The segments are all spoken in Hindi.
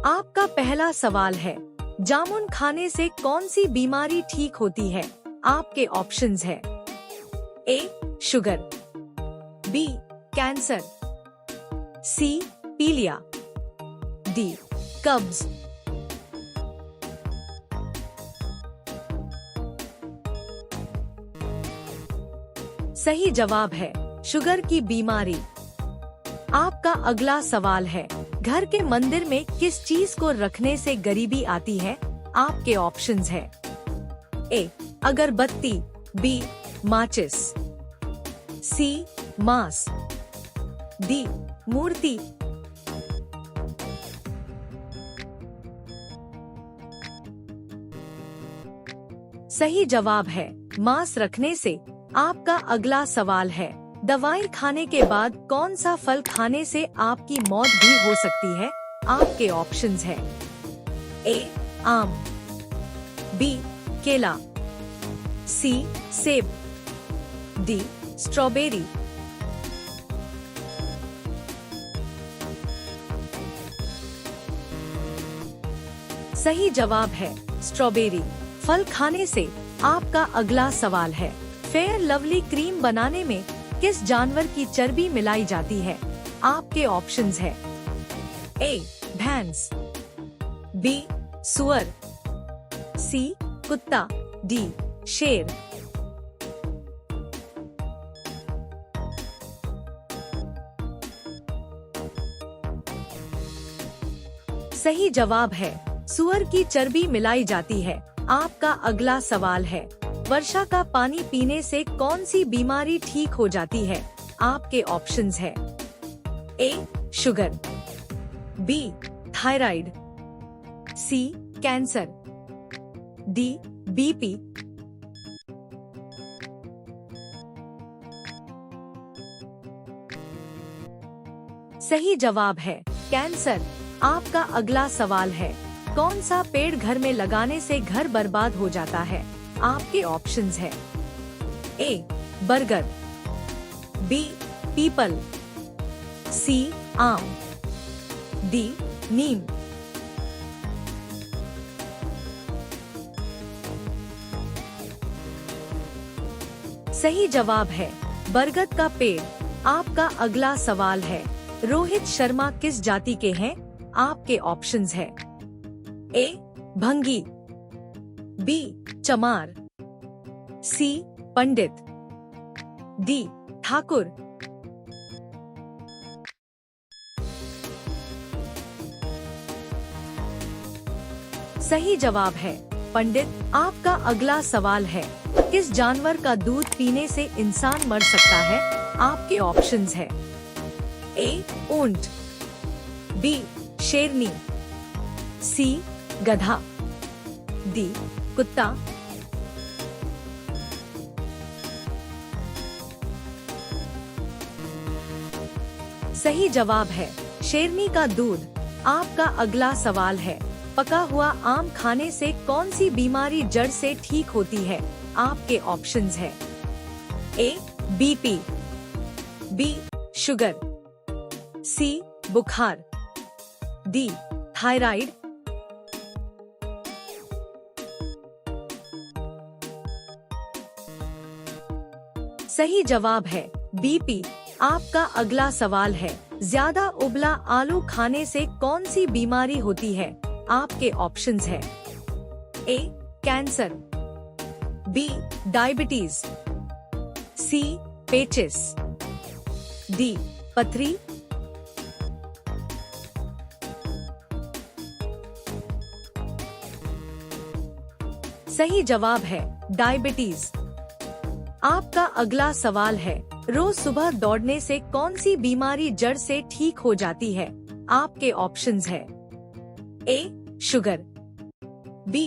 आपका पहला सवाल है, जामुन खाने से कौन सी बीमारी ठीक होती है? आपके ऑप्शंस है ए शुगर, बी कैंसर, सी पीलिया, डी कब्ज। सही जवाब है शुगर की बीमारी। आपका अगला सवाल है, घर के मंदिर में किस चीज को रखने से गरीबी आती है? आपके ऑप्शंस है ए अगरबत्ती, बी माचिस, सी मांस, डी मूर्ति। सही जवाब है मांस रखने से। आपका अगला सवाल है, दवाई खाने के बाद कौन सा फल खाने से आपकी मौत भी हो सकती है? आपके ऑप्शंस है ए आम, बी केला, सी सेब, डी स्ट्रॉबेरी। सही जवाब है स्ट्रॉबेरी। फल खाने से। आपका अगला सवाल है, फेयर लवली क्रीम बनाने में किस जानवर की चर्बी मिलाई जाती है? आपके ऑप्शंस है ए भैंस, बी सुअर, सी कुत्ता, डी शेर। सही जवाब है सुअर की चर्बी मिलाई जाती है। आपका अगला सवाल है, वर्षा का पानी पीने से कौन सी बीमारी ठीक हो जाती है? आपके ऑप्शंस है ए शुगर, बी थायराइड, सी कैंसर, डी बीपी। सही जवाब है कैंसर। आपका अगला सवाल है, कौन सा पेड़ घर में लगाने से घर बर्बाद हो जाता है? आपके ऑप्शंस है ए बरगद, बी पीपल, सी आम, डी नीम। सही जवाब है बरगद का पेड़। आपका अगला सवाल है, रोहित शर्मा किस जाति के हैं? आपके ऑप्शंस है ए भंगी, बी चमार, सी पंडित, डी ठाकुर। सही जवाब है पंडित। आपका अगला सवाल है, किस जानवर का दूध पीने से इंसान मर सकता है? आपके ऑप्शंस है ए ऊंट, बी शेरनी, सी गधा, डी कुत्ता। सही जवाब है शेरनी का दूध। आपका अगला सवाल है, पका हुआ आम खाने से कौन सी बीमारी जड़ से ठीक होती है? आपके ऑप्शंस है ए बीपी, बी शुगर, सी बुखार, डी थायराइड। सही जवाब है बीपी। आपका अगला सवाल है, ज्यादा उबला आलू खाने से कौन सी बीमारी होती है? आपके ऑप्शंस है ए कैंसर, बी डायबिटीज, सी पेचिस, डी पथरी। सही जवाब है डायबिटीज। आपका अगला सवाल है, रोज सुबह दौड़ने से कौन सी बीमारी जड़ से ठीक हो जाती है? आपके ऑप्शंस है ए शुगर, बी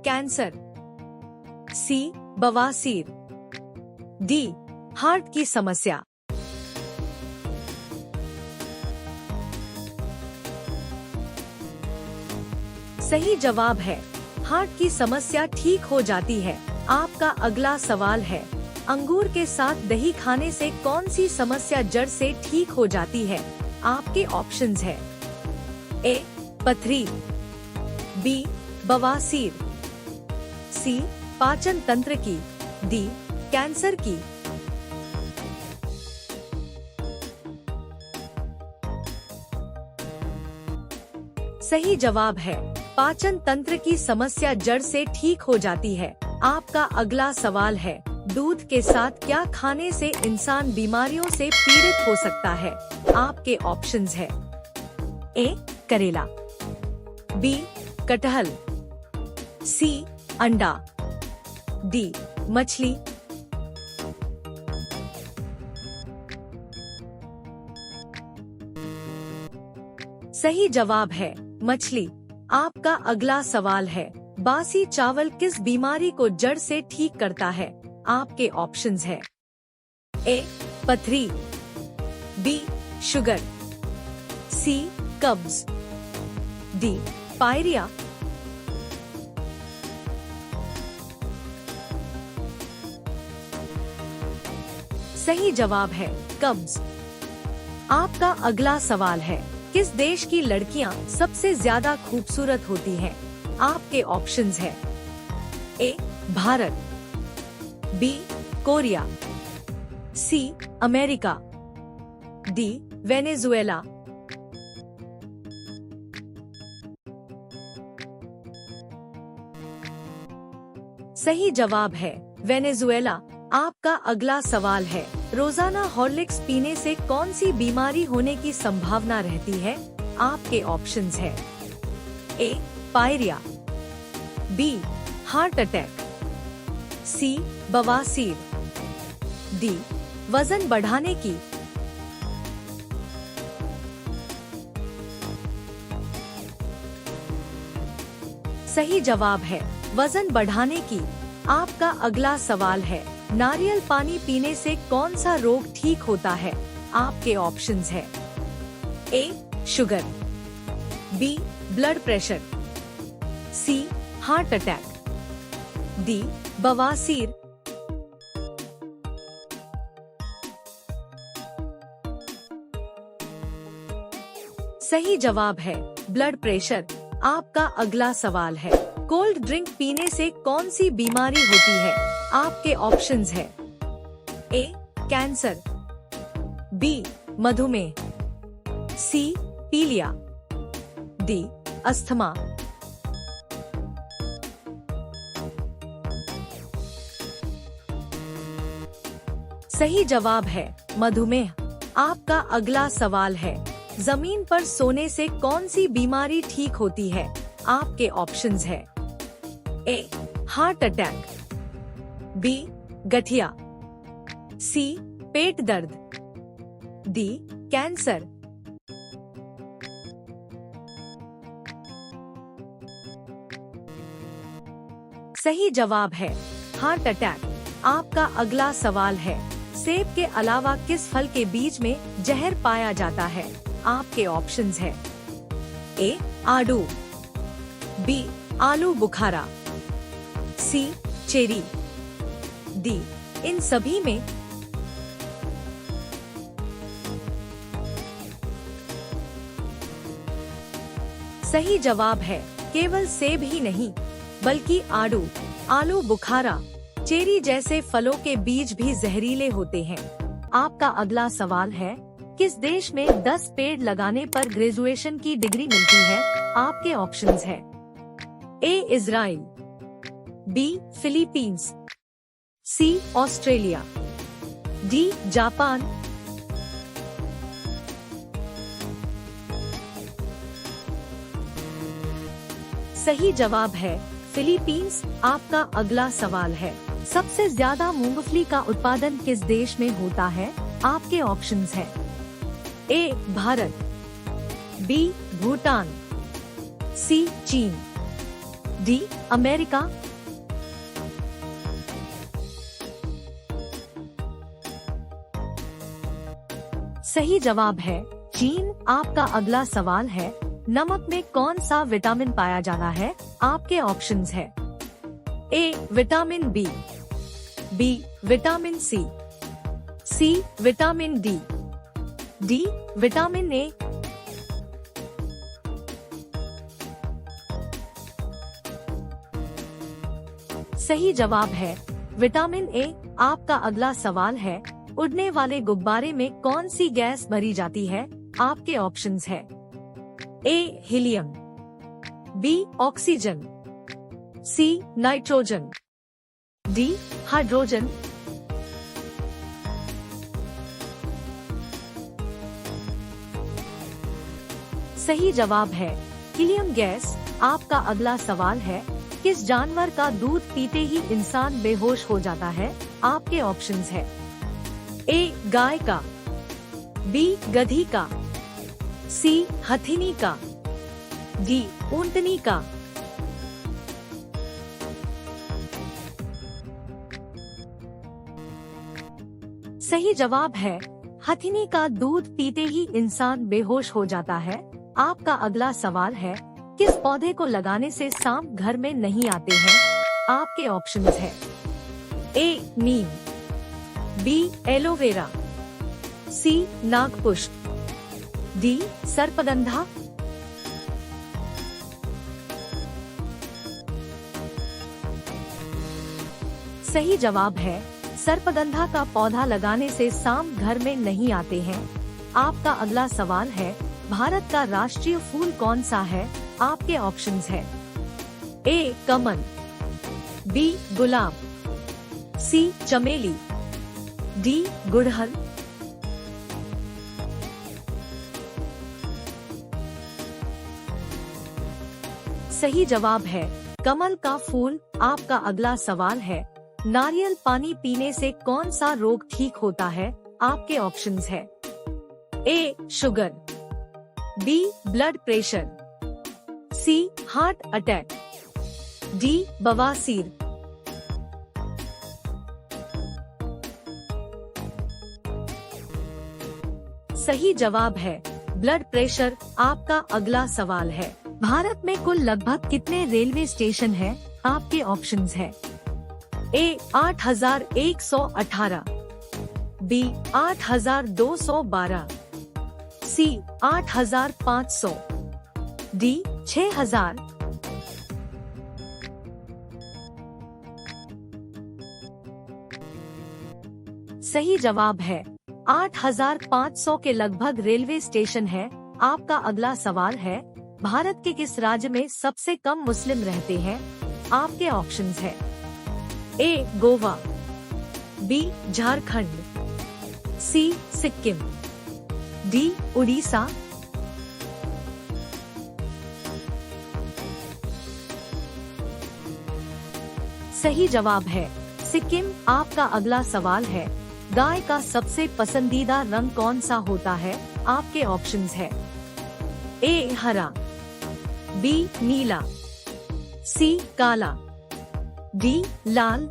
कैंसर, सी बवासीर, डी हार्ट की समस्या। सही जवाब है हार्ट की समस्या ठीक हो जाती है। आपका अगला सवाल है, अंगूर के साथ दही खाने से कौन सी समस्या जड़ से ठीक हो जाती है? आपके ऑप्शंस है ए पथरी, बी बवासीर, सी पाचन तंत्र की, डी कैंसर की। सही जवाब है पाचन तंत्र की समस्या जड़ से ठीक हो जाती है। आपका अगला सवाल है, दूध के साथ क्या खाने से इंसान बीमारियों से पीड़ित हो सकता है? आपके ऑप्शंस है, ए करेला, बी कटहल, सी अंडा, डी मछली। सही जवाब है मछली। आपका अगला सवाल है, बासी चावल किस बीमारी को जड़ से ठीक करता है? आपके ऑप्शंस है, ए पथरी, बी शुगर, सी कब्ज, डी पायरिया। सही जवाब है कब्ज। आपका अगला सवाल है, किस देश की लड़कियां सबसे ज्यादा खूबसूरत होती हैं? आपके ऑप्शंस है, A Bharat, B Korea, C America, D Venezuela. सही जवाब है वेनेजुएला। आपका अगला सवाल है, रोजाना हॉर्लिक्स पीने से कौन सी बीमारी होने की संभावना रहती है? आपके ऑप्शंस है, ए पायरिया, बी हार्ट अटैक, सी बवासीर, डी वजन बढ़ाने की। सही जवाब है वजन बढ़ाने की। आपका अगला सवाल है, नारियल पानी पीने से कौन सा रोग ठीक होता है? आपके ऑप्शंस है, ए शुगर, बी ब्लड प्रेशर, सी हार्ट अटैक, डी बवासीर। सही जवाब है ब्लड प्रेशर। आपका अगला सवाल है, कोल्ड ड्रिंक पीने से कौन सी बीमारी होती है? आपके ऑप्शंस है, ए कैंसर, बी मधुमेह, सी पीलिया, डी अस्थमा। सही जवाब है मधुमेह। आपका अगला सवाल है, जमीन पर सोने से कौन सी बीमारी ठीक होती है? आपके ऑप्शंस है, ए हार्ट अटैक, बी गठिया, सी पेट दर्द, डी कैंसर। सही जवाब है हार्ट अटैक। आपका अगला सवाल है, सेब के अलावा किस फल के बीज में जहर पाया जाता है? आपके ऑप्शंस है, ए आड़ू, बी आलू बुखारा, सी चेरी, डी इन सभी में। सही जवाब है केवल सेब ही नहीं बल्कि आड़ू, आलू बुखारा, चेरी जैसे फलों के बीज भी जहरीले होते हैं। आपका अगला सवाल है, किस देश में 10 पेड़ लगाने पर ग्रेजुएशन की डिग्री मिलती है? आपके ऑप्शंस है, ए इजराइल, बी फिलीपींस, सी ऑस्ट्रेलिया, डी जापान। सही जवाब है फिलीपींस। आपका अगला सवाल है, सबसे ज्यादा मूंगफली का उत्पादन किस देश में होता है? आपके ऑप्शंस है, ए भारत, बी भूटान, सी चीन, डी अमेरिका। सही जवाब है चीन। आपका अगला सवाल है, नमक में कौन सा विटामिन पाया जाना है? आपके ऑप्शंस है, A vitamin B, B vitamin C, C vitamin D, D vitamin A. सही जवाब है विटामिन ए। आपका अगला सवाल है, उड़ने वाले गुब्बारे में कौन सी गैस भरी जाती है? आपके ऑप्शंस है A helium, B oxygen, C nitrogen, D hydrogen. सही जवाब है हीलियम गैस। आपका अगला सवाल है, किस जानवर का दूध पीते ही इंसान बेहोश हो जाता है? आपके ऑप्शंस है ए गाय का, बी गधी का, सी हथिनी का, डी ऊंटनी का। सही जवाब है हथिनी का दूध पीते ही इंसान बेहोश हो जाता है। आपका अगला सवाल है, किस पौधे को लगाने से सांप घर में नहीं आते हैं? आपके ऑप्शंस है ए नीम, बी एलोवेरा, सी नागपुष्प, डी सर्पगंधा। सही जवाब है सर्पगंधा का पौधा लगाने से सांप घर में नहीं आते हैं। आपका अगला सवाल है, भारत का राष्ट्रीय फूल कौन सा है? आपके ऑप्शंस है ए कमल, बी गुलाब, सी चमेली, डी गुड़हल। सही जवाब है कमल का फूल। आपका अगला सवाल है, नारियल पानी पीने से कौन सा रोग ठीक होता है? आपके ऑप्शंस है ए शुगर, बी ब्लड प्रेशर, सी हार्ट अटैक, डी बवासीर। सही जवाब है ब्लड प्रेशर। आपका अगला सवाल है, भारत में कुल लगभग कितने रेलवे स्टेशन हैं? आपके ऑप्शंस है ए 8118, बी 8212, सी 8500, डी 6000। सही जवाब है 8500 के लगभग रेलवे स्टेशन है। आपका अगला सवाल है, भारत के किस राज्य में सबसे कम मुस्लिम रहते हैं? आपके ऑप्शंस है ए गोवा, बी झारखंड, सी सिक्किम, डी उड़ीसा। सही जवाब है सिक्किम। आपका अगला सवाल है, गाय का सबसे पसंदीदा रंग कौन सा होता है? आपके ऑप्शंस है ए हरा, बी नीला, सी काला, डी लाल।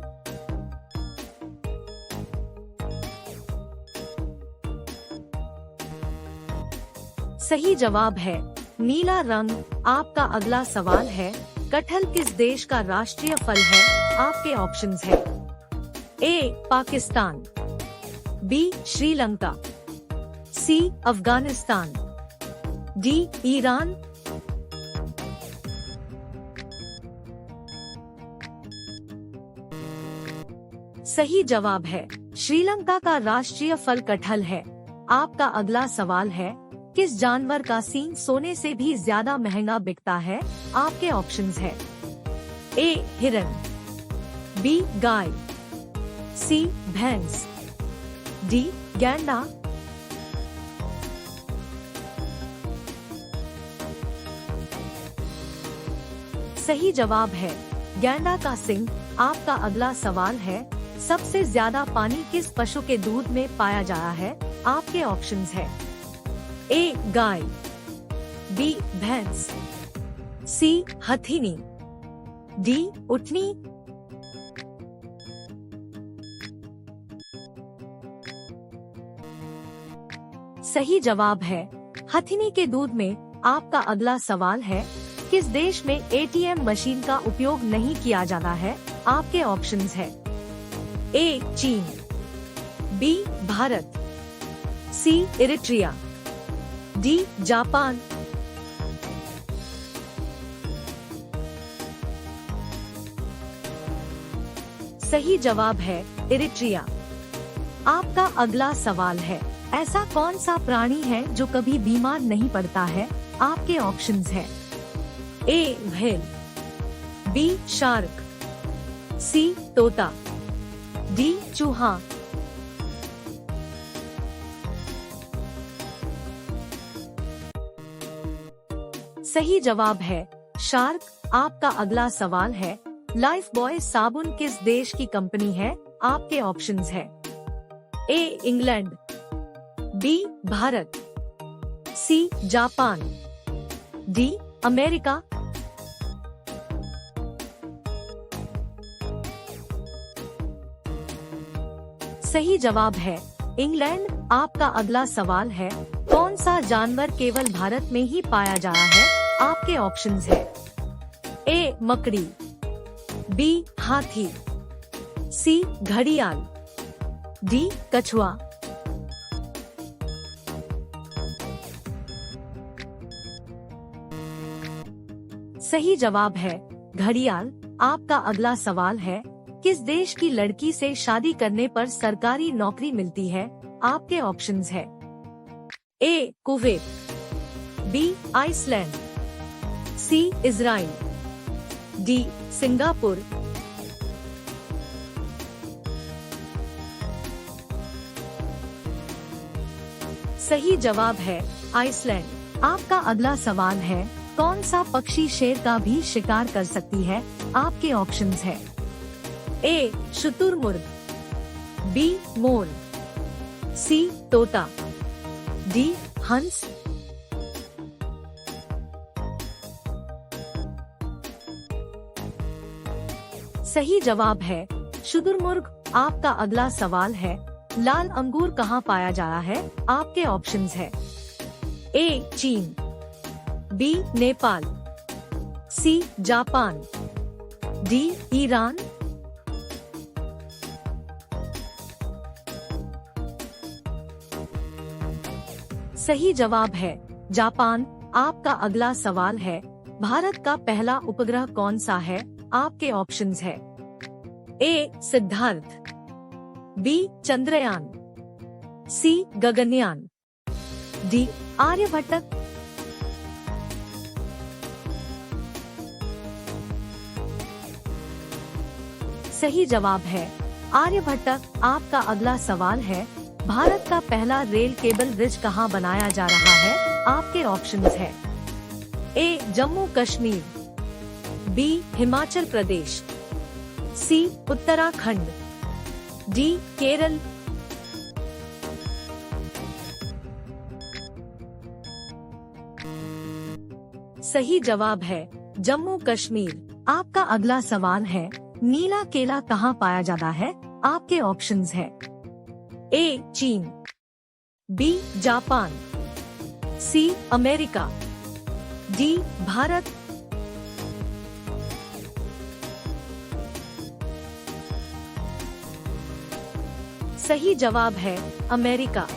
सही जवाब है नीला रंग। आपका अगला सवाल है, कटहल किस देश का राष्ट्रीय फल है? आपके ऑप्शंस है A Pakistan, B Sri Lanka, C Afghanistan, D Iran. सही जवाब है श्रीलंका का राष्ट्रीय फल कटहल है। आपका अगला सवाल है, किस जानवर का सींग सोने से भी ज्यादा महंगा बिकता है? आपके ऑप्शंस है ए हिरन, बी गाय, सी भैंस, डी गैंडा। सही जवाब है गैंडा का सींग। आपका अगला सवाल है, सबसे ज्यादा पानी किस पशु के दूध में पाया जाता है? आपके ऑप्शंस है ए गाय, बी भैंस, सी हथिनी, डी ऊँटनी। सही जवाब है हथिनी के दूध में। आपका अगला सवाल है, किस देश में एटीएम मशीन का उपयोग नहीं किया जाता है? आपके ऑप्शंस है ए चीन, बी भारत, सी इरिट्रिया, डी जापान। सही जवाब है इरिट्रिया। आपका अगला सवाल है, ऐसा कौन सा प्राणी है जो कभी बीमार नहीं पड़ता है? आपके ऑप्शंस हैं। ए व्हेल, बी शार्क, सी तोता, डी चूहा। सही जवाब है शार्क। आपका अगला सवाल है, लाइफ बॉय साबुन किस देश की कंपनी है? आपके ऑप्शंस है। A England, B Bharat, C Japan, D America. सही जवाब है इंग्लैंड। आपका अगला सवाल है, कौन सा जानवर केवल भारत में ही पाया जाता है? आपके ऑप्शंस है। ए मकड़ी, बी हाथी, सी घड़ियाल, डी कछुआ। सही जवाब है घड़ियाल। आपका अगला सवाल है, किस देश की लड़की से शादी करने पर सरकारी नौकरी मिलती है? आपके ऑप्शंस है। A Kuwait, B Iceland, C Israel, D Singapore. सही जवाब है आइसलैंड। आपका अगला सवाल है, कौन सा पक्षी शेर का भी शिकार कर सकती है? आपके ऑप्शंस है। ए शुतुरमुर्ग, बी मोर, सी तोता, डी हंस। सही जवाब है शुतुरमुर्ग। आपका अगला सवाल है, लाल अंगूर कहाँ पाया जाता है? आपके ऑप्शंस है। ए चीन, B Nepal, C Japan, D Iran. सही जवाब है जापान। आपका अगला सवाल है, भारत का पहला उपग्रह कौन सा है? आपके ऑप्शंस है। ए सिद्धार्थ, बी चंद्रयान, सी गगनयान, डी आर्यभट्ट। सही जवाब है आर्यभट्ट। आपका अगला सवाल है, भारत का पहला रेल केबल ब्रिज कहाँ बनाया जा रहा है? आपके ऑप्शंस है। ए जम्मू कश्मीर, बी हिमाचल प्रदेश, सी उत्तराखंड, डी केरल। सही जवाब है जम्मू कश्मीर। आपका अगला सवाल है, नीला केला कहाँ पाया जाता है? आपके ऑप्शंस है। ए चीन, B Japan, C America, D Bharat. सही जवाब है अमेरिका।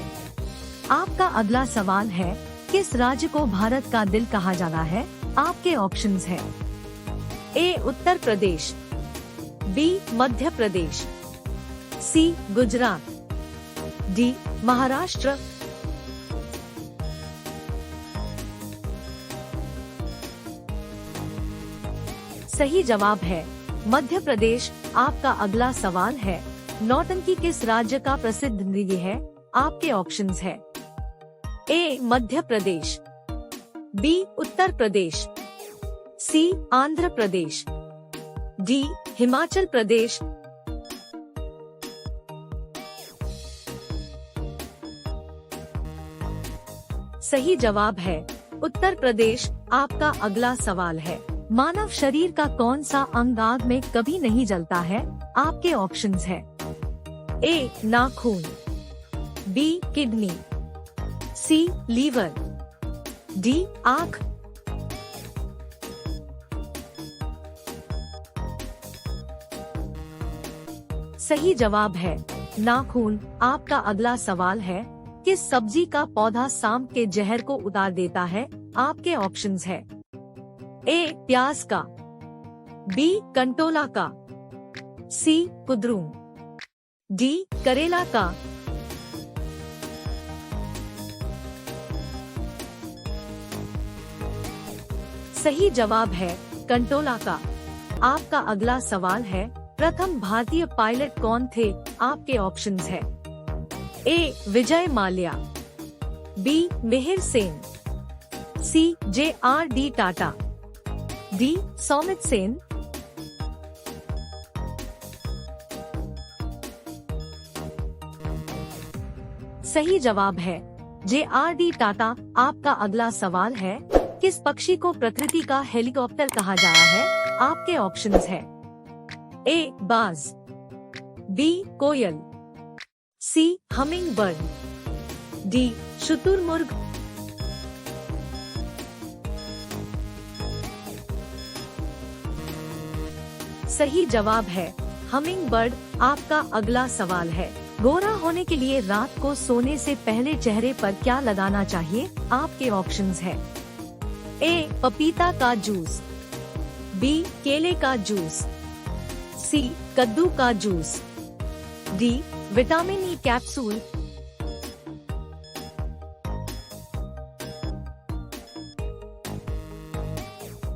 आपका अगला सवाल है, किस राज्य को भारत का दिल कहा जाता है? आपके ऑप्शंस है। ए उत्तर प्रदेश, बी मध्य प्रदेश, सी गुजरात, डी महाराष्ट्र। सही जवाब है मध्य प्रदेश। आपका अगला सवाल है, नौटंकी किस राज्य का प्रसिद्ध नृत्य है? आपके ऑप्शंस है। ए मध्य प्रदेश, बी उत्तर प्रदेश, सी आंध्र प्रदेश, डी हिमाचल प्रदेश। सही जवाब है उत्तर प्रदेश। आपका अगला सवाल है, मानव शरीर का कौन सा अंग आग में कभी नहीं जलता है? आपके ऑप्शंस है। ए नाखून, B kidney, C liver, D आँख। सही जवाब है नाखून। आपका अगला सवाल है, किस सब्जी का पौधा सांप के जहर को उतार देता है? आपके ऑप्शंस है। ए प्याज का, बी कंटोला का, सी कुद्रुम, डी करेला का, सही जवाब है कंटोला का। आपका अगला सवाल है, प्रथम भारतीय पायलट कौन थे? आपके ऑप्शंस है। ए विजय माल्या, बी मिहिर सेन, सी JRD टाटा, डी सौमित सेन। सही जवाब है JRD टाटा। आपका अगला सवाल है, किस पक्षी को प्रकृति का हेलीकॉप्टर कहा जाता है? आपके ऑप्शंस है। ए बाज, बी कोयल, सी हमिंग बर्ड, डी शुतुरमुर्ग। सही जवाब है हमिंग बर्ड। आपका अगला सवाल है, गोरा होने के लिए रात को सोने से पहले चेहरे पर क्या लगाना चाहिए? आपके ऑप्शंस है। ए पपीता का जूस, बी केले का जूस, सी कद्दू का juice, D vitamin E capsule.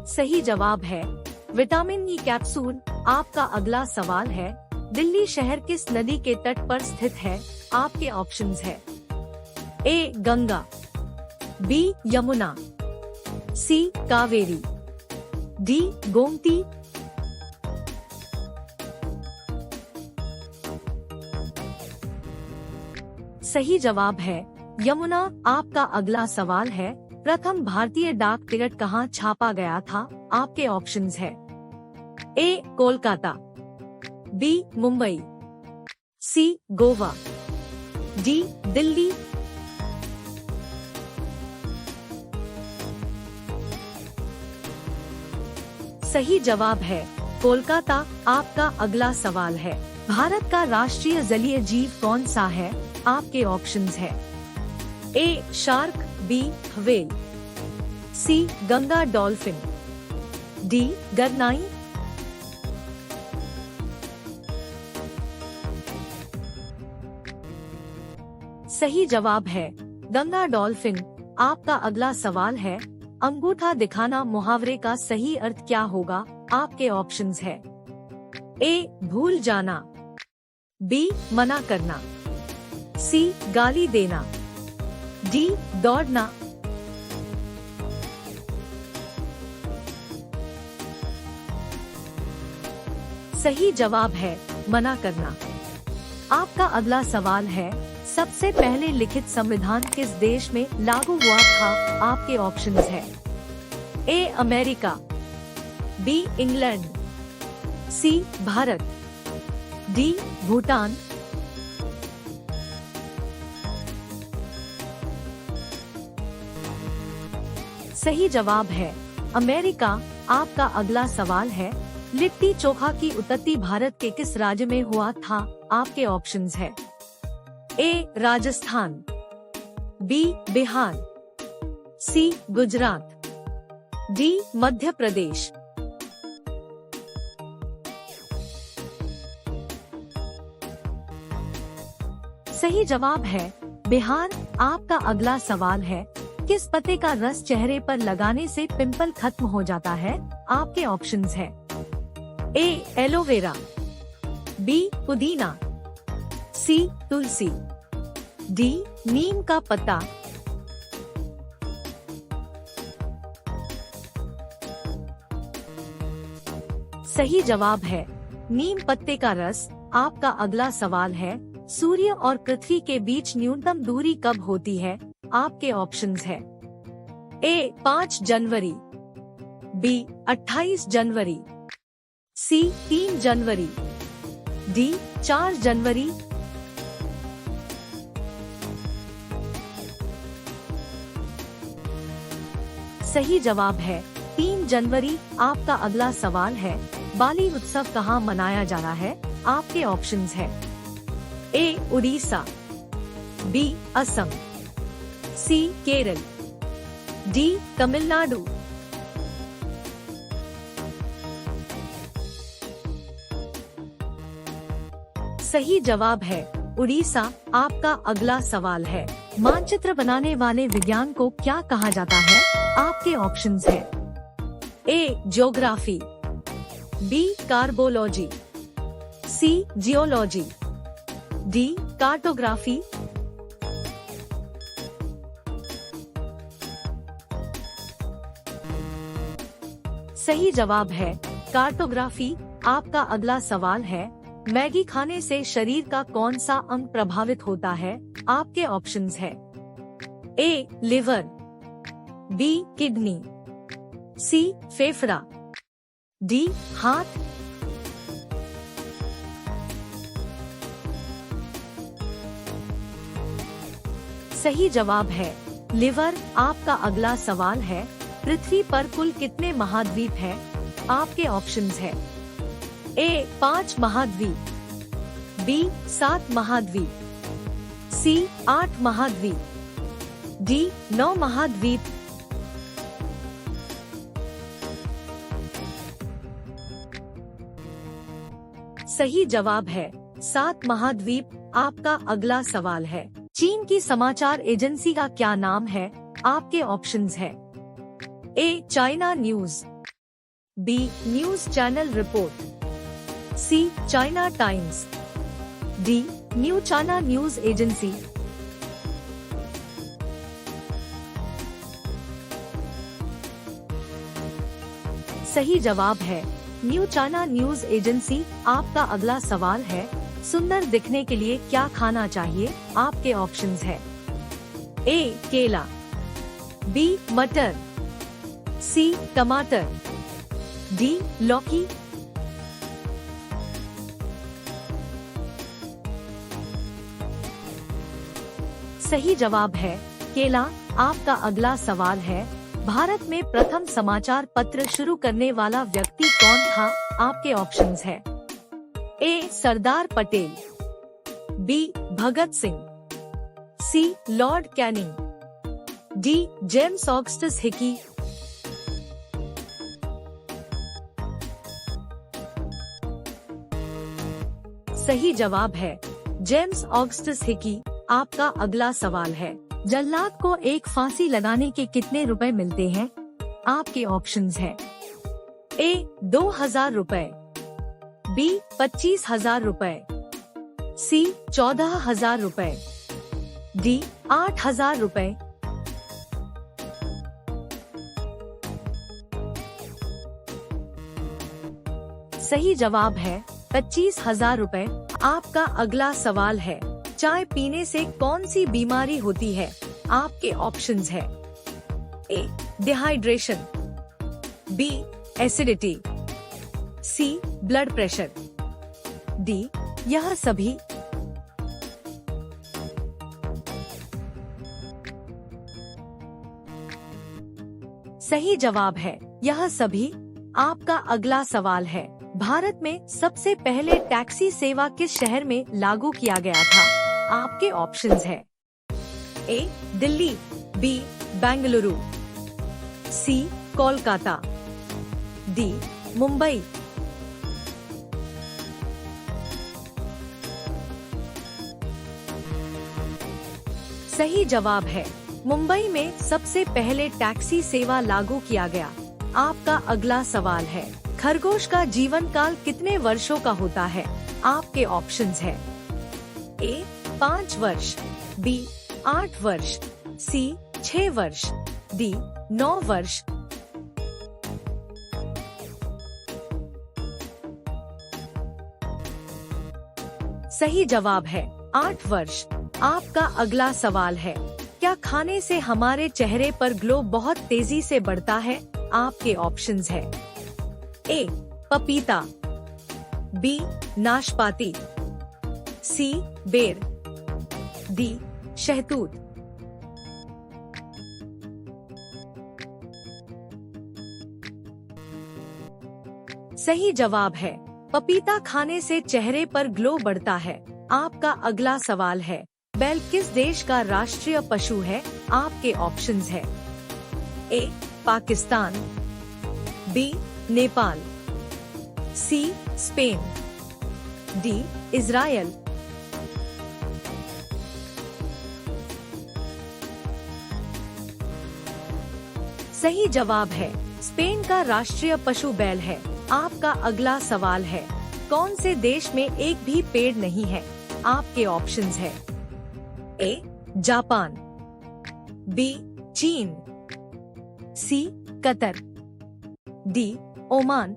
सही जवाब है विटामिन ई कैप्सूल। आपका अगला सवाल है, दिल्ली शहर किस नदी के तट पर स्थित है? आपके ऑप्शंस है। ए गंगा, बी यमुना, सी कावेरी, डी गोमती। सही जवाब है यमुना। आपका अगला सवाल है, प्रथम भारतीय डाक टिकट कहाँ छापा गया था? आपके ऑप्शंस है। ए कोलकाता, बी मुंबई, सी गोवा, डी दिल्ली। सही जवाब है कोलकाता। आपका अगला सवाल है, भारत का राष्ट्रीय जलीय जीव कौन सा है? आपके ऑप्शंस है। ए शार्क, बी व्हेल, सी गंगा डॉल्फिन, डी गरनाई। सही जवाब है गंगा डॉल्फिन। आपका अगला सवाल है, अंगूठा दिखाना मुहावरे का सही अर्थ क्या होगा? आपके ऑप्शंस है। ए भूल जाना, बी मना करना, सी गाली देना, डी दौड़ना। सही जवाब है मना करना। आपका अगला सवाल है, सबसे पहले लिखित संविधान किस देश में लागू हुआ था? आपके ऑप्शंस है। A America, B England, C Bharat, D Bhutan. सही जवाब है अमेरिका। आपका अगला सवाल है, लिट्टी चोखा की उत्पत्ति भारत के किस राज्य में हुआ था? आपके ऑप्शंस है। ए राजस्थान, बी बिहार, सी गुजरात, डी मध्य प्रदेश। सही जवाब है बिहार। आपका अगला सवाल है, किस पत्ते का रस चेहरे पर लगाने से पिंपल खत्म हो जाता है? आपके ऑप्शंस है। ए एलोवेरा, बी पुदीना, सी तुलसी, डी नीम का पत्ता। सही जवाब है नीम पत्ते का रस। आपका अगला सवाल है, सूर्य और पृथ्वी के बीच न्यूनतम दूरी कब होती है? आपके ऑप्शंस है। ए 5 जनवरी, बी 28 जनवरी, सी 3 जनवरी, डी 4 जनवरी। सही जवाब है 3 जनवरी। आपका अगला सवाल है, बाली उत्सव कहाँ मनाया जाता है? आपके ऑप्शंस है। ए उड़ीसा, बी असम, सी केरल, डी तमिलनाडु। सही जवाब है उड़ीसा। आपका अगला सवाल है, मानचित्र बनाने वाले विज्ञान को क्या कहा जाता है? आपके ऑप्शंस हैं। ए ज्योग्राफी, बी कार्बोलॉजी, सी जियोलॉजी, डी कार्टोग्राफी। सही जवाब है कार्टोग्राफी। आपका अगला सवाल है, मैगी खाने से शरीर का कौन सा अंग प्रभावित होता है? आपके ऑप्शंस हैं। ए लिवर, बी किडनी, सी फेफड़ा, डी हार्ट। सही जवाब है लिवर। आपका अगला सवाल है, पृथ्वी पर कुल कितने महाद्वीप हैं? आपके ऑप्शंस हैं। ए 5 महाद्वीप, बी 7 महाद्वीप, सी 8 महाद्वीप, डी 9 महाद्वीप। सही जवाब है 7 महाद्वीप। आपका अगला सवाल है, चीन की समाचार एजेंसी का क्या नाम है? आपके ऑप्शंस हैं। A China news, B news channel report, C China Times, D New China News Agency. सही जवाब है न्यू चाइना न्यूज एजेंसी। आपका अगला सवाल है, सुंदर दिखने के लिए क्या खाना चाहिए? आपके ऑप्शंस हैं। ए केला, बी मटर, सी टमाटर, डी लौकी। सही जवाब है केला। आपका अगला सवाल है, भारत में प्रथम समाचार पत्र शुरू करने वाला व्यक्ति कौन था? आपके ऑप्शंस हैं। A Sardar Patel, B Bhagat Singh, C Lord Canning, D James Augustus Hicky. सही जवाब है जेम्स ऑगस्टस हिकी। आपका अगला सवाल है, जल्लाद को एक फांसी लगाने के कितने रुपए मिलते हैं? आपके ऑप्शंस हैं। ए 2000 रुपए, बी 25,000 रुपए, सी 14,000 रुपए, डी 8,000 रुपए। सही जवाब है 25,000 रुपए। आपका अगला सवाल है, चाय पीने से कौन सी बीमारी होती है? आपके ऑप्शंस हैं। ए डिहाइड्रेशन, बी एसिडिटी, सी ब्लड प्रेशर, डी यह सभी। सही जवाब है यह सभी। आपका अगला सवाल है, भारत में सबसे पहले टैक्सी सेवा किस शहर में लागू किया गया था? आपके ऑप्शंस हैं। ए दिल्ली, बी बेंगलुरु, सी कोलकाता, डी मुंबई। सही जवाब है मुंबई में सबसे पहले टैक्सी सेवा लागू किया गया। आपका अगला सवाल है, खरगोश का जीवन काल कितने वर्षों का होता है? आपके ऑप्शंस हैं। ए 5 वर्ष, बी 8 वर्ष, सी 6 वर्ष, डी 9 वर्ष। सही जवाब है 8 वर्ष। आपका अगला सवाल है, क्या खाने से हमारे चेहरे पर ग्लो बहुत तेजी से बढ़ता है? आपके ऑप्शंस हैं। ए पपीता, बी नाशपाती, सी बेर, डी शहतूत। सही जवाब है पपीता खाने से चेहरे पर ग्लो बढ़ता है। आपका अगला सवाल है, बैल किस देश का राष्ट्रीय पशु है? आपके ऑप्शंस हैं। A Pakistan, B Nepal, C Spain, D Israel, सही जवाब है स्पेन का राष्ट्रीय पशु बैल है। आपका अगला सवाल है, कौन से देश में एक भी पेड़ नहीं है? आपके ऑप्शंस है ए जापान, बी चीन, सी कतर, डी ओमान।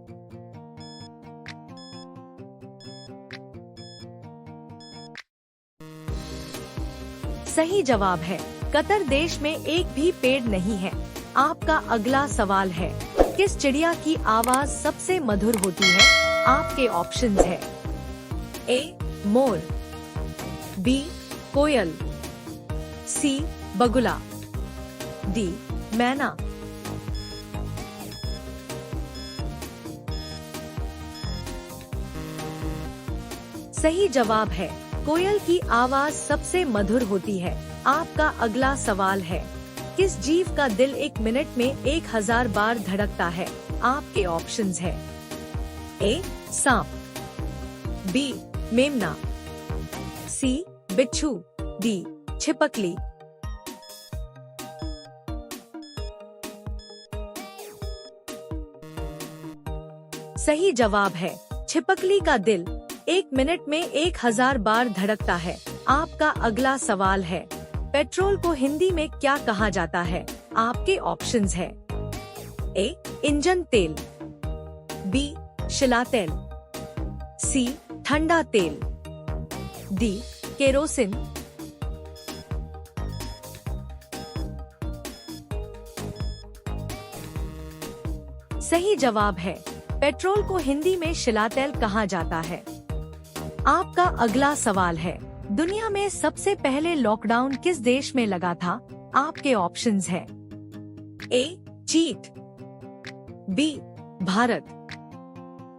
सही जवाब है कतर देश में एक भी पेड़ नहीं है। आपका अगला सवाल है, किस चिड़िया की आवाज सबसे मधुर होती है? आपके ऑप्शंस है ए मोर, बी कोयल, सी बगुला, डी मैना। सही जवाब है कोयल की आवाज सबसे मधुर होती है। आपका अगला सवाल है, किस जीव का दिल 1 मिनट में 1000 बार धड़कता है? आपके ऑप्शंस है ए सांप, बी मेमना, सी बिच्छू, डी छिपकली। सही जवाब है छिपकली का दिल 1 मिनट में 1000 बार धड़कता है। आपका अगला सवाल है, पेट्रोल को हिंदी में क्या कहा जाता है? आपके ऑप्शंस है ए इंजन तेल, बी शिला तेल, सी ठंडा तेल, डी केरोसिन। सही जवाब है पेट्रोल को हिंदी में शिला तेल कहा जाता है। आपका अगला सवाल है, दुनिया में सबसे पहले लॉकडाउन किस देश में लगा था? आपके ऑप्शंस है ए चीन, B Bharat,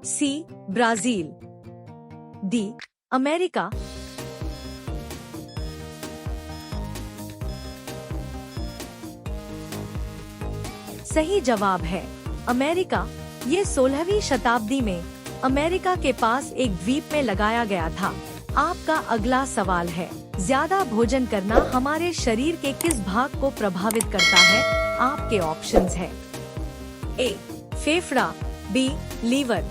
C Brazil, D America. सही जवाब है अमेरिका। ये 16वीं शताब्दी में अमेरिका के पास एक द्वीप में लगाया गया था। आपका अगला सवाल है, ज्यादा भोजन करना हमारे शरीर के किस भाग को प्रभावित करता है? आपके ऑप्शंस है ए फेफड़ा, बी लीवर,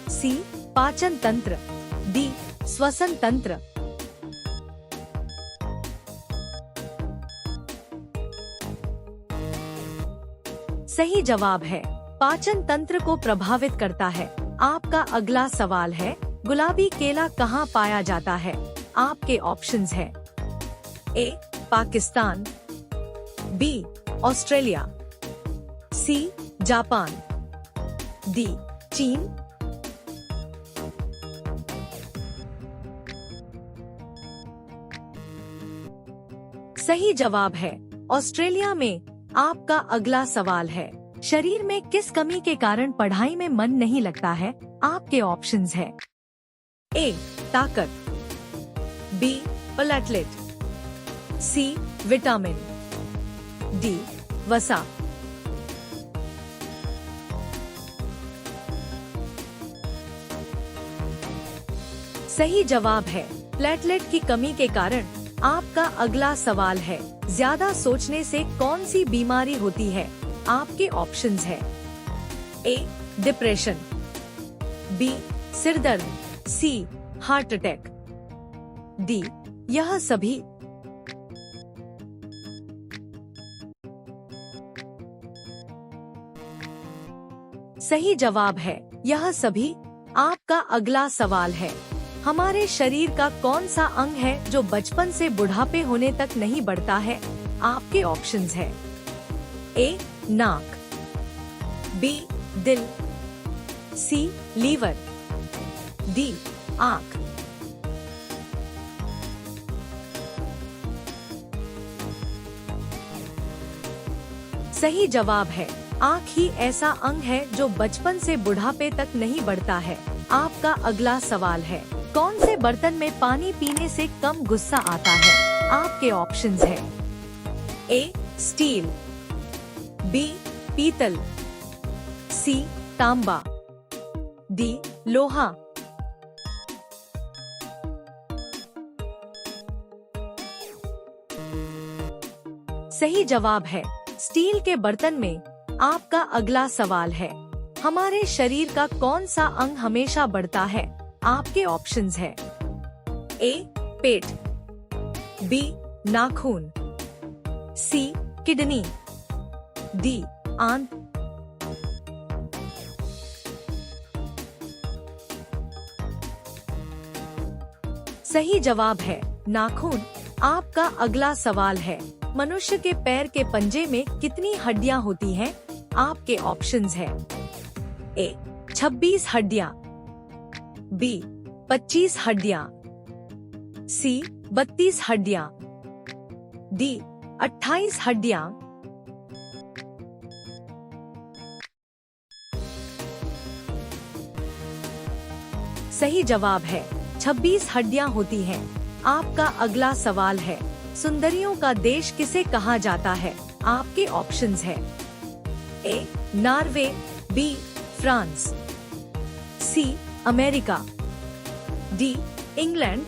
सी पाचन तंत्र, डी श्वसन तंत्र। सही जवाब है पाचन तंत्र को प्रभावित करता है। आपका अगला सवाल है, गुलाबी केला कहाँ पाया जाता है? आपके ऑप्शंस है A Pakistan, B Australia, C Japan, D चीन। सही जवाब है ऑस्ट्रेलिया में। आपका अगला सवाल है, शरीर में किस कमी के कारण पढ़ाई में मन नहीं लगता है? आपके ऑप्शंस है ए ताकत, B platelet, C vitamin, D वसा। सही जवाब है प्लेटलेट की कमी के कारण। आपका अगला सवाल है, ज्यादा सोचने से कौन सी बीमारी होती है? आपके ऑप्शंस है ए डिप्रेशन, बी सिर दर्द, सी हार्ट अटैक, डी यह सभी। सही जवाब है यह सभी। आपका अगला सवाल है, हमारे शरीर का कौन सा अंग है जो बचपन से बुढ़ापे होने तक नहीं बढ़ता है? आपके ऑप्शंस है ए नाक, बी दिल, सी लीवर, डी आँख। सही जवाब है आँख ही ऐसा अंग है जो बचपन से बुढ़ापे तक नहीं बढ़ता है। आपका अगला सवाल है, कौन से बर्तन में पानी पीने से कम गुस्सा आता है? आपके ऑप्शंस है ए स्टील, बी पीतल, सी तांबा, डी लोहा। सही जवाब है स्टील के बर्तन में। आपका अगला सवाल है, हमारे शरीर का कौन सा अंग हमेशा बढ़ता है? आपके ऑप्शंस है ए पेट, बी नाखून, सी किडनी, डी आंत। सही जवाब है नाखून। आपका अगला सवाल है, मनुष्य के पैर के पंजे में कितनी हड्डियां होती हैं? आपके ऑप्शंस है ए 26 हड्डियां, बी 25 हड्डियां, सी 32 हड्डियां, डी 28 हड्डियां। सही जवाब है 26 हड्डियां होती हैं। आपका अगला सवाल है, सुंदरियों का देश किसे कहा जाता है? आपके ऑप्शंस है A Norway, B France, C America, D England.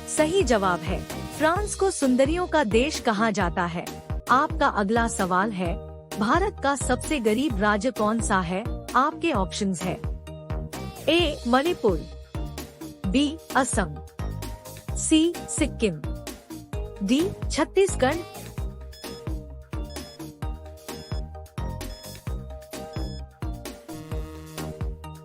सही जवाब है फ्रांस को सुंदरियों का देश कहा जाता है। आपका अगला सवाल है, भारत का सबसे गरीब राज्य कौन सा है? आपके ऑप्शंस है ए मणिपुर, बी असम, सी सिक्किम, डी छत्तीसगढ़।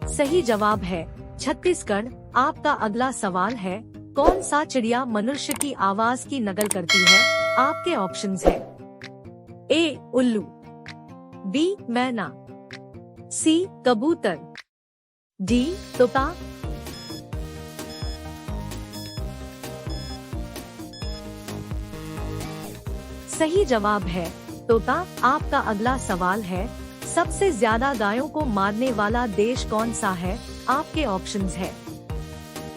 सही जवाब है छत्तीसगढ़। आपका अगला सवाल है, कौन सा चिड़िया मनुष्य की आवाज की नकल करती है? आपके ऑप्शंस है ए उल्लू, बी मैना, सी कबूतर, डी तोता। सही जवाब है तोता। आपका अगला सवाल है, सबसे ज्यादा गायों को मारने वाला देश कौन सा है? आपके ऑप्शंस है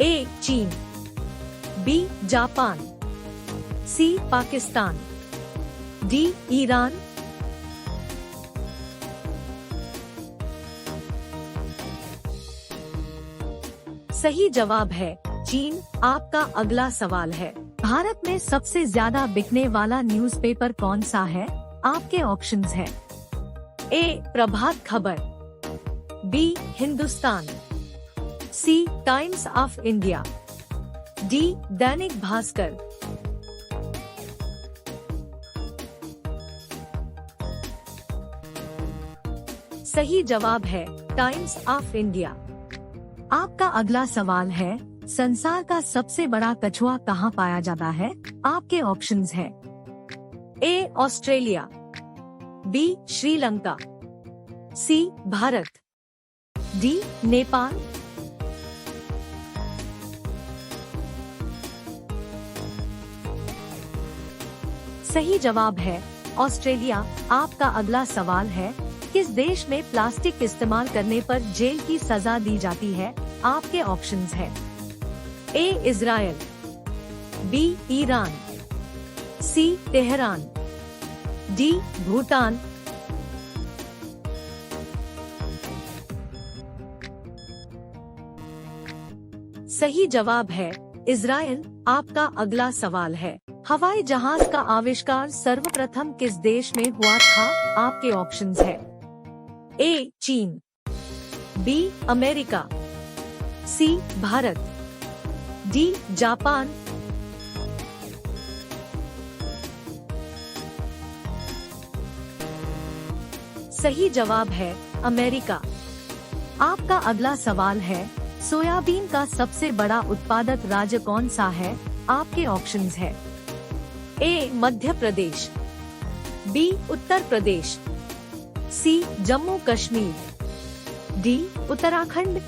ए चीन, बी जापान, सी पाकिस्तान, डी ईरान। सही जवाब है चीन। आपका अगला सवाल है, भारत में सबसे ज्यादा बिकने वाला न्यूज़पेपर कौन सा है? आपके ऑप्शंस है A Prabhat Khabar, B Hindustan, C Times of India, D Dainik Bhaskar. सही जवाब है टाइम्स ऑफ इंडिया। आपका अगला सवाल है, संसार का सबसे बड़ा कछुआ कहाँ पाया जाता है? आपके ऑप्शंस है A Australia, B Sri Lanka, C Bharat, D Nepal. सही जवाब है ऑस्ट्रेलिया। आपका अगला सवाल है, किस देश में प्लास्टिक इस्तेमाल करने पर जेल की सजा दी जाती है? आपके ऑप्शंस है ए इजराइल, बी ईरान, सी तेहरान, डी भूटान। सही जवाब है इजराइल। आपका अगला सवाल है, हवाई जहाज का आविष्कार सर्वप्रथम किस देश में हुआ था? आपके ऑप्शंस है ए चीन, बी अमेरिका, सी भारत, डी जापान। सही जवाब है अमेरिका। आपका अगला सवाल है, सोयाबीन का सबसे बड़ा उत्पादक राज्य कौन सा है? आपके ऑप्शंस है ए मध्य प्रदेश, बी उत्तर प्रदेश, सी जम्मू कश्मीर, डी उत्तराखंड।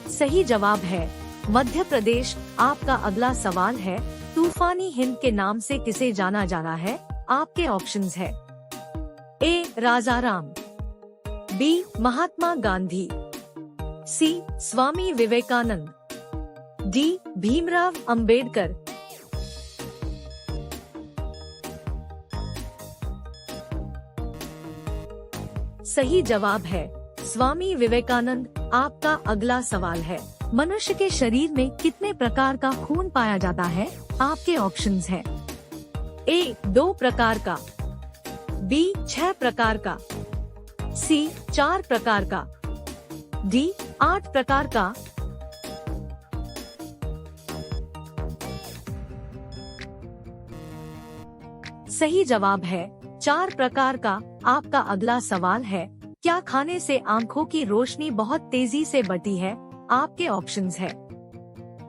सही जवाब है मध्य प्रदेश। आपका अगला सवाल है, तूफानी हिंद के नाम से किसे जाना जाता है? आपके ऑप्शंस है ए राजाराम, बी महात्मा गांधी, सी स्वामी विवेकानंद, डी भीमराव अंबेडकर। सही जवाब है स्वामी विवेकानंद। आपका अगला सवाल है, मनुष्य के शरीर में कितने प्रकार का खून पाया जाता है? आपके ऑप्शंस हैं। ए 2 प्रकार का, बी 6 प्रकार का, सी 4 प्रकार का, डी 8 प्रकार का। सही जवाब है 4 प्रकार का। आपका अगला सवाल है, क्या खाने से आंखों की रोशनी बहुत तेजी से बढ़ती है? आपके ऑप्शंस है।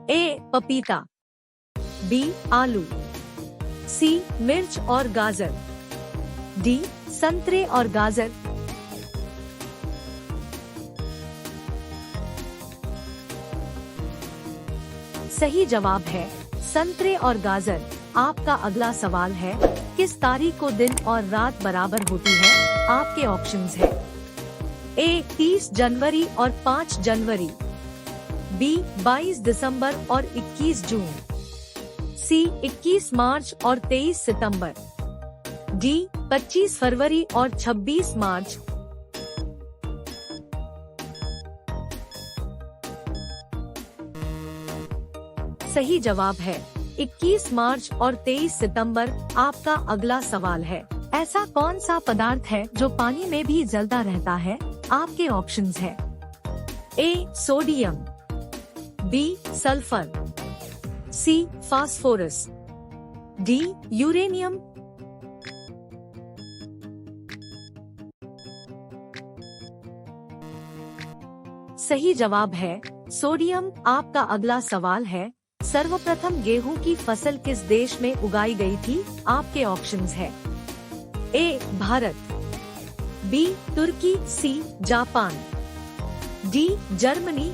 ए पपीता, बी आलू, सी मिर्च और गाजर, डी संतरे और गाजर। सही जवाब है संतरे और गाजर। आपका अगला सवाल है, किस तारीख को दिन और रात बराबर होती है? आपके ऑप्शंस है। ए 30 जनवरी और 5 जनवरी, बी 22 दिसंबर और 21 जून, सी 21 मार्च और 23 सितंबर, डी 25 फरवरी और 26 मार्च। सही जवाब है 21 मार्च और 23 सितंबर। आपका अगला सवाल है, ऐसा कौन सा पदार्थ है जो पानी में भी जलता रहता है? आपके ऑप्शंस है। A sodium, B sulphur, C phosphorus, D uranium. सही जवाब है सोडियम। आपका अगला सवाल है, सर्वप्रथम गेहूं की फसल किस देश में उगाई गई थी? आपके ऑप्शंस है। A Bharat, B Turki, C Japan, D Germany.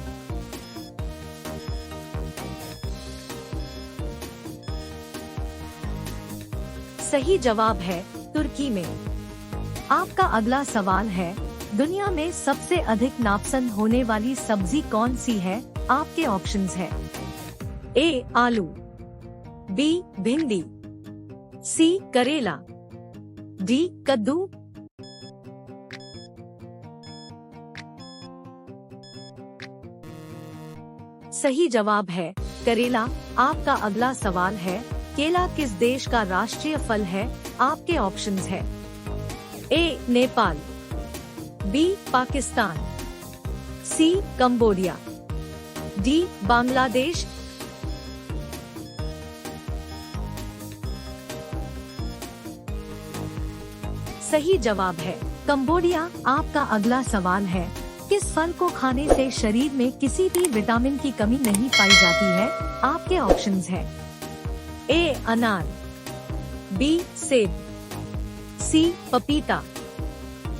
सही जवाब है तुर्की में। आपका अगला सवाल है, दुनिया में सबसे अधिक नापसंद होने वाली सब्जी कौन सी है? आपके ऑप्शंस है। ए आलू, बी भिंडी, सी करेला, डी कद्दू। सही जवाब है करेला। आपका अगला सवाल है, केला किस देश का राष्ट्रीय फल है? आपके ऑप्शंस है। ए नेपाल, बी पाकिस्तान, सी कंबोडिया, डी बांग्लादेश। सही जवाब है कंबोडिया। आपका अगला सवाल है, किस फल को खाने से शरीर में किसी भी विटामिन की कमी नहीं पाई जाती है? आपके ऑप्शंस है। ए अनार, बी सेब, सी पपीता,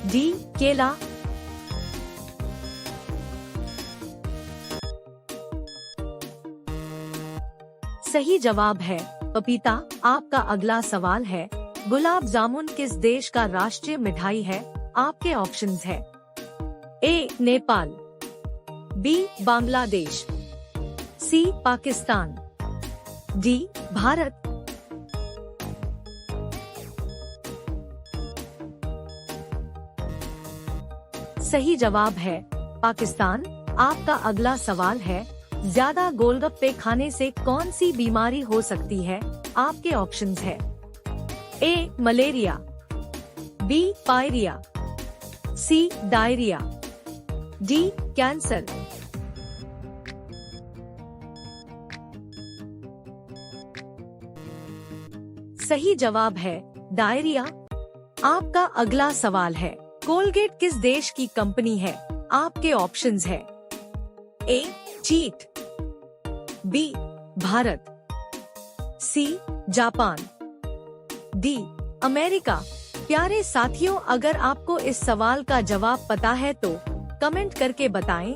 डी केला। सही जवाब है पपीता। आपका अगला सवाल है, गुलाब जामुन किस देश का राष्ट्रीय मिठाई है? आपके ऑप्शंस है। ए नेपाल, बी बांग्लादेश, सी पाकिस्तान, डी भारत। सही जवाब है पाकिस्तान। आपका अगला सवाल है, ज्यादा गोलगप्पे खाने से कौन सी बीमारी हो सकती है? आपके ऑप्शंस है। ए मलेरिया, बी पायरिया, सी डायरिया, डी कैंसर। सही जवाब है डायरिया। आपका अगला सवाल है, कोलगेट किस देश की कंपनी है? आपके ऑप्शंस है। ए चीट, B Bharat, C Japan, D America. प्यारे साथियों, अगर आपको इस सवाल का जवाब पता है तो कमेंट करके बताएं।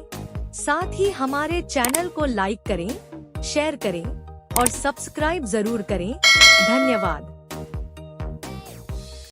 साथ ही हमारे चैनल को लाइक करें, शेयर करें और सब्सक्राइब जरूर करें। धन्यवाद।